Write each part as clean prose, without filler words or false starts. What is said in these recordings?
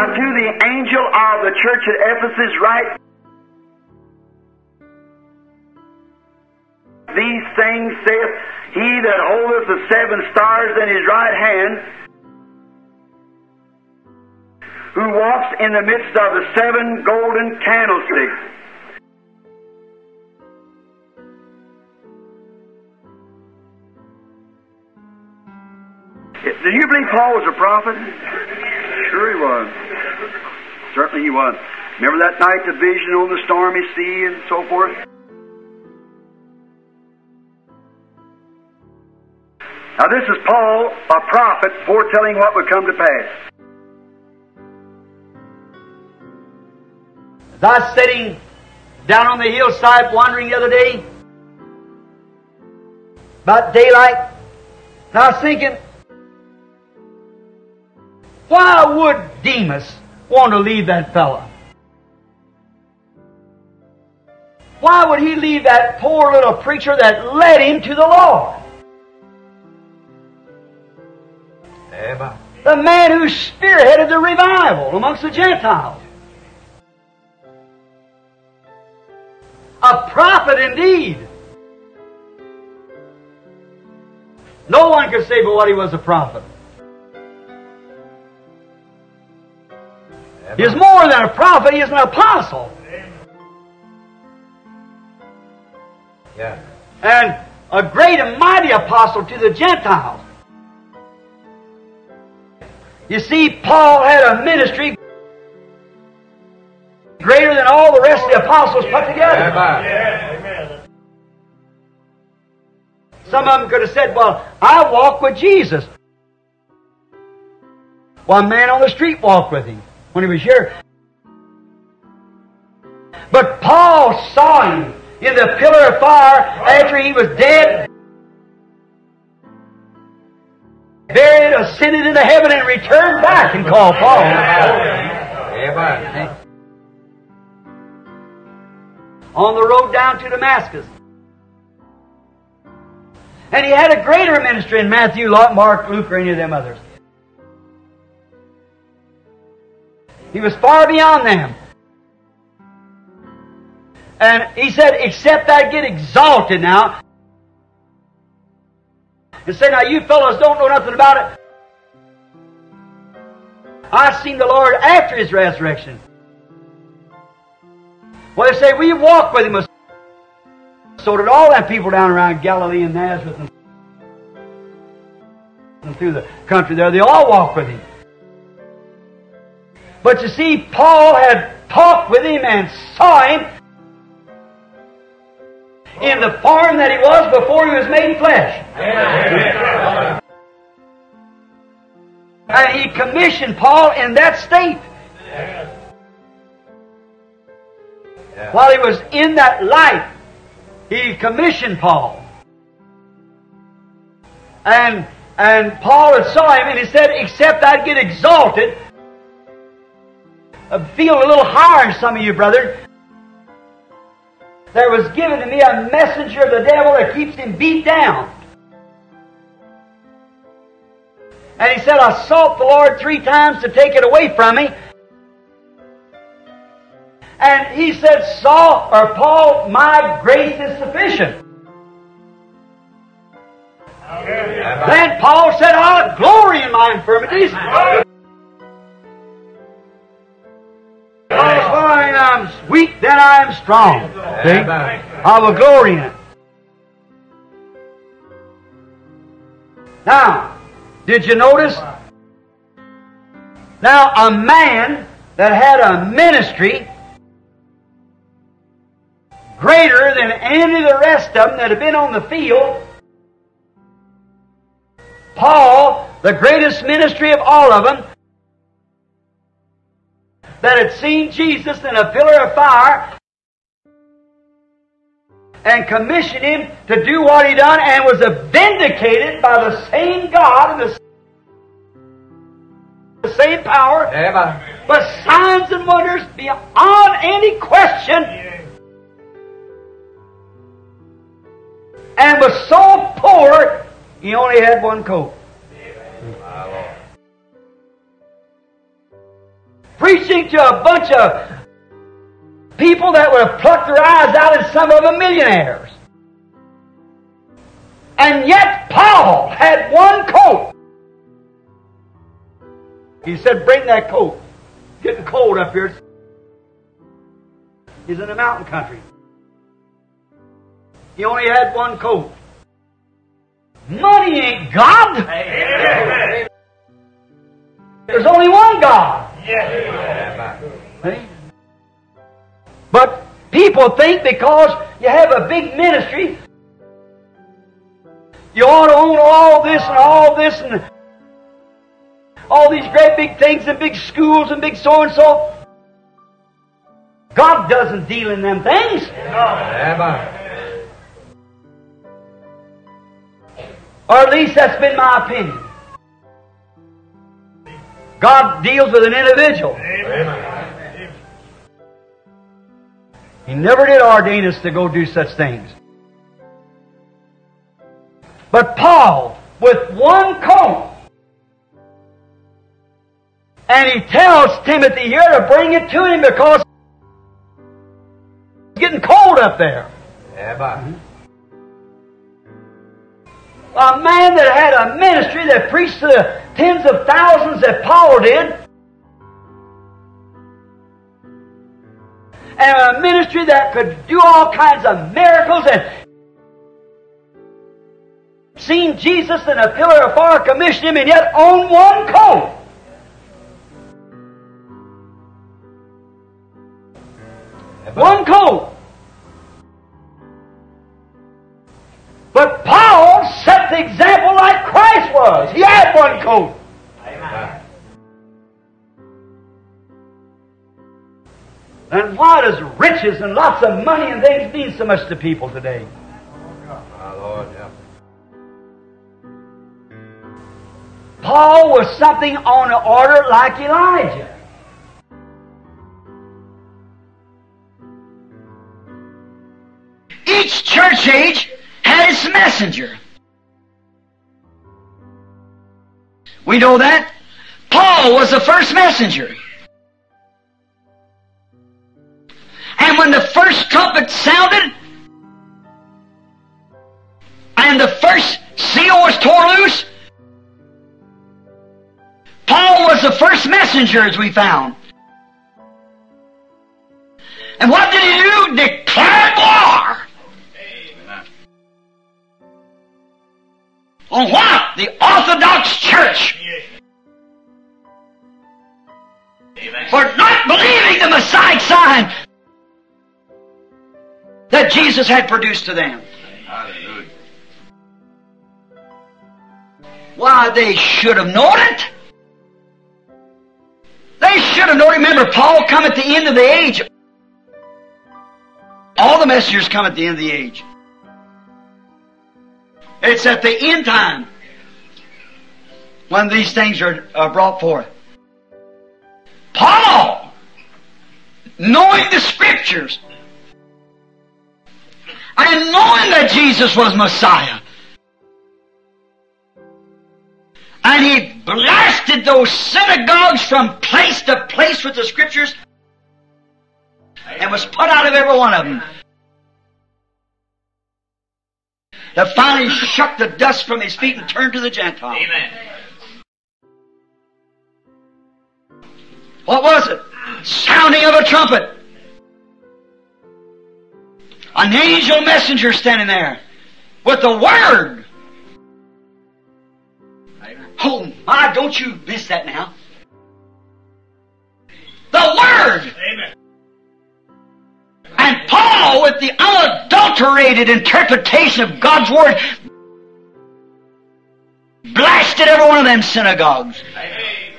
Unto the angel of the church at Ephesus write, These things saith he that holdeth the 7 stars in his right hand, who walks in the midst of the 7 golden candlesticks. Do you believe Paul was a prophet? Sure he was. Certainly he was. Remember that night, the vision on the stormy sea and so forth? Now this is Paul, a prophet, foretelling what would come to pass. As I was sitting down on the hillside wandering the other day, about daylight, and I was thinking, why would Demas want to leave that fella? Why would he leave that poor little preacher that led him to the Lord? The man who spearheaded the revival amongst the Gentiles. A prophet indeed. No one could say but what he was a prophet. He is more than a prophet, he is an apostle. Yeah. And a great and mighty apostle to the Gentiles. You see, Paul had a ministry greater than all the rest of the apostles put together. Amen. Some of them could have said, well, I walk with Jesus. One man on the street walked with him when he was here. But Paul saw him in the pillar of fire after he was dead, buried, ascended into heaven, and returned back and called Paul. Amen. On the road down to Damascus. And he had a greater ministry in Matthew, Mark, Luke, or any of them others. He was far beyond them. And he said, except I get exalted now, and say, now you fellows don't know nothing about it. I seen the Lord after His resurrection. Well, they say, we walked with Him. So did all that people down around Galilee and Nazareth and through the country there. They all walked with Him. But you see, Paul had talked with Him and saw Him in the form that He was before He was made flesh. Amen. And He commissioned Paul in that state. Amen. While he was in that life, He commissioned Paul. And Paul had saw him and he said, except I'd get exalted, I feel a little higher than some of you, brother. There was given to me a messenger of the devil that keeps him beat down. And he said, I sought the Lord 3 times to take it away from me. And he said, Paul, my grace is sufficient. Amen. Then Paul said, I'll glory in my infirmities. Because when I'm weak, then I am strong. See? I will glory in it. Now, did you notice? Now, a man that had a ministry greater than any of the rest of them that have been on the field, Paul, the greatest ministry of all of them, that had seen Jesus in a pillar of fire and commissioned Him to do what He done and was vindicated by the same God and the same power, but signs and wonders beyond any question, and was so poor he only had one coat. preaching to a bunch of people that would have plucked their eyes out, and some of them millionaires. And yet Paul had one coat. He said, bring that coat. Getting cold up here. He's in the mountain country. He only had one coat. Money ain't God. Amen. There's only one God. Yes. See? But people think because you have a big ministry, you ought to own all this and all these great big things and big schools and big so and so. God doesn't deal in them things. Or at least that's been my opinion. God deals with an individual. Amen. He never did ordain us to go do such things. But Paul, with one coat, and he tells Timothy here to bring it to him because it's getting cold up there. A man that had a ministry that preached to the tens of thousands that Paulo did, and a ministry that could do all kinds of miracles and seen Jesus in a pillar of fire, commissioned him, and yet own one coat. One coat. But Paul set the example like Christ was. He had one coat. Amen. And why does riches and lots of money and things mean so much to people today? Paul was something on the order like Elijah. Each church age had its messenger. We know that. Paul was the first messenger. And when the first trumpet sounded, and the first seal was torn loose, Paul was the first messenger, as we found. And what did he do? Declared war. On what? The Orthodox Church. Amen. For not believing the Messiah sign that Jesus had produced to them. Hallelujah. Why, they should have known it. They should have known. Remember, Paul come at the end of the age. All the messengers come at the end of the age. It's at the end time when these things are brought forth. Paul, knowing the Scriptures and knowing that Jesus was Messiah, and he blasted those synagogues from place to place with the Scriptures and was put out of every one of them. That finally shook the dust from his feet and turned to the Gentiles. Amen. What was it? Sounding of a trumpet. An angel messenger standing there with the Word. Oh my, don't you miss that now. The Word. Amen. And Paul, with the unadulterated interpretation of God's Word, blasted every one of them synagogues. Amen.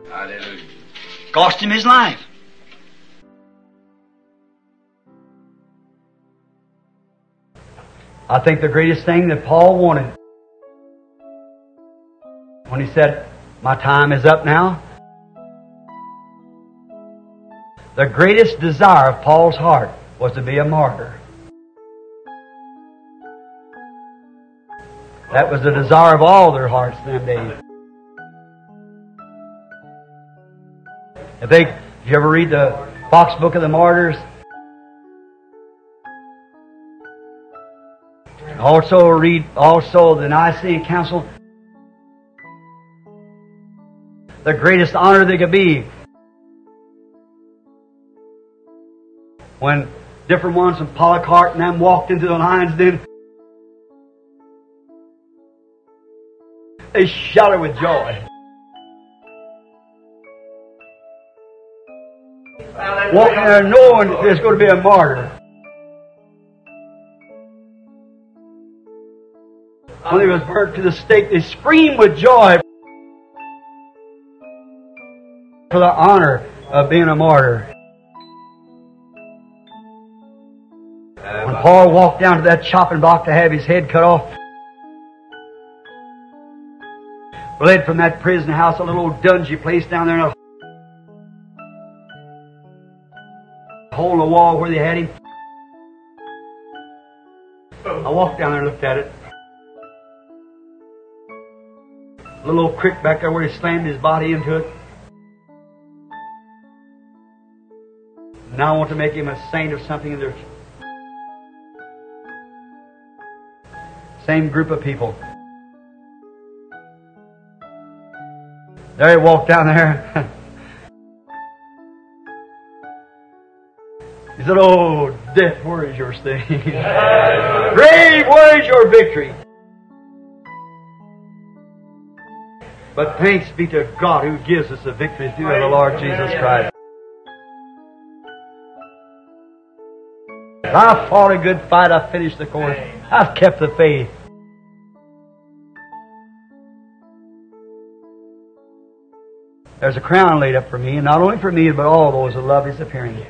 Hallelujah. Cost him his life. I think the greatest thing that Paul wanted when he said, "My time is up now," the greatest desire of Paul's heart was to be a martyr. That was the desire of all their hearts in them days. Did you ever read the Fox Book of the Martyrs? Also read the Nicene Council. The greatest honor they could be. When different ones from Polycarp and them walked into the lines, then they shouted with joy. Walking there knowing that there's going to be a martyr. When he was burnt to the stake, they screamed with joy for the honor of being a martyr. When Paul walked down to that chopping block to have his head cut off, led from that prison house, a little dungy place down there in a hole in the wall where they had him. I walked down there and looked at it. A little old creek back there where he slammed his body into it. Now I want to make him a saint of something in their same group of people. There he walked down there. He said, "Oh, death, where is your sting? Grave, where is your victory?" But thanks be to God who gives us the victory through the Lord Jesus Christ. I've fought a good fight. I've finished the course. I've kept the faith. There's a crown laid up for me, and not only for me, but all those that love His appearing.